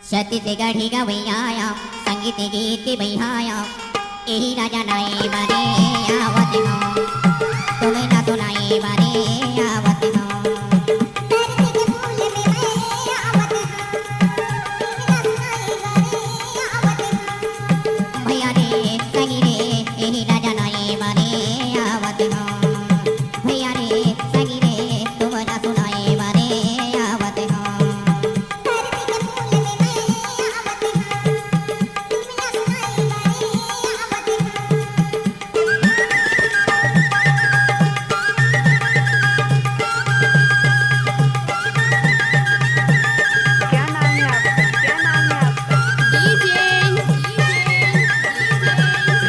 छत्तीस गढ़ी गवैया संगीत गीत बहाया यही राजा नाई बने आवत हो तुम्हें ना सुनाई बने आवत हो भैया रे संगी रे यही राजा नाई बने आवत हो भैया रे संगी रे तुम्हें ना सुनाई बने आवत हो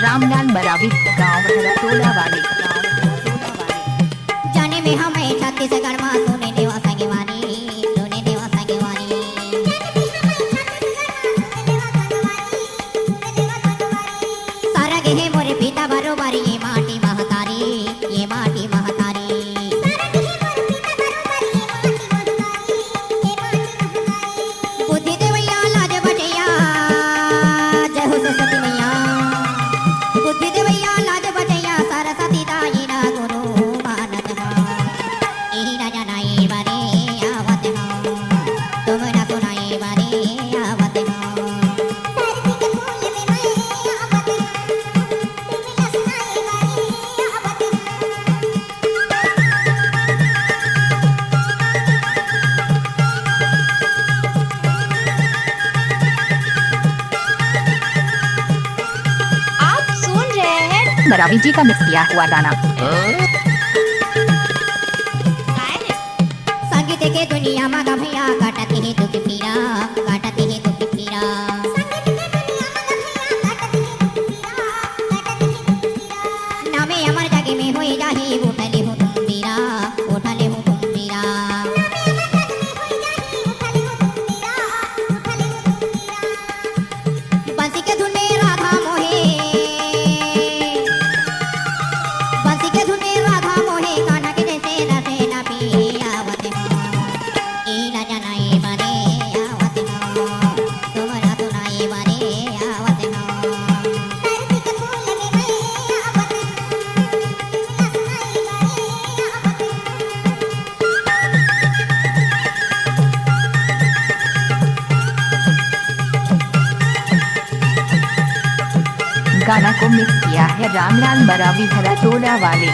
रामलाल बरावी गाँव टोला वाले जाने में हमें छत्तीसगढ़ में सुने देवा संगवानी सुने देवा संगवानी सारा गेहे मोरे पिता बरोबर ये माटी महतारी ये माटी महतारी बुद्धि देवैया लाज बटैया जय हो सरस्वती मैया बुद्धि देवैया लाज बटैया सरस्वती दाई ना गुरु मानत हो यही राजा नाई बारे आवत हो तुम ना सुनाई बारे आवत हो आप सुन रहे हैं बरावी जी का मिक्स किया हुआ गाना। संगीत के दुनिया में भैया काटते हैं दुख पीरा काटते हैं दुख पीरा नामे अमर जगे में होई जाही उठले हो तुम पीरा उठले हो तुम पीरा बंसी के धुन में राधा मोहे बंसी के धुन में राधा मोहे कान्हा के जैसे रसे ना पियावत हो ई राजा नाई बने आवत हो तुम्हारा सुनाई बने आवत हो गाना को मिक्स किया है रामलाल बरावी टोला वाले।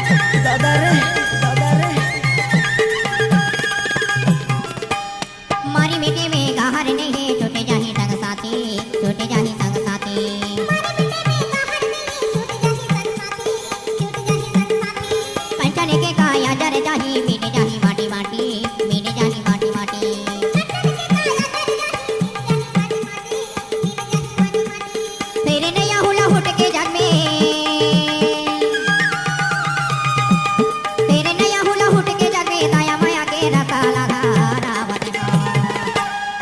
मारी मिट्टी में गहर नहीं छोटे जाही संग साथी छोटे जाही संग साथी पंचने के काया जर जाही मीने जाही माटी माटी मीने जाही माटी माटी तेरे नैया हुला हुट के जग में तेरे नैया हुला हुट के जग में दया माया के रसा लगा रावत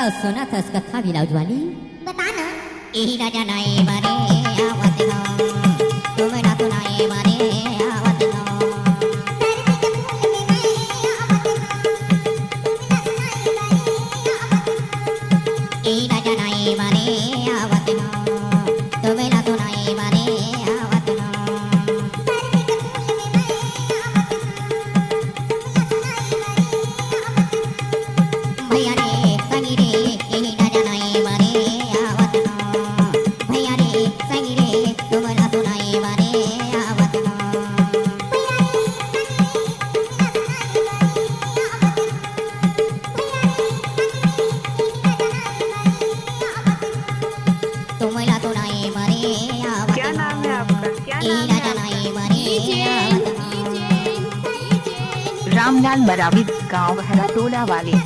हो सुना था इसका था भी लाउजवाली बताना यही राजा नाई बारे आवत हो तुम ना सुनाई बारे आवत हो यही राजा नाई बारे आवत हो तुम ना सुनाई बारे आवत हो भैया रे संगी रे यही राजा नाई बारे आवत हो भैया रे संगी रे तुम ना सुनाई बारे आवत हो तुम ना सुनाई बारे आवत क्या नाम है आपका? क्या यही नाम है राजा नाई बारे आवत हो रामलाल बरावी गाँव टोला वाले।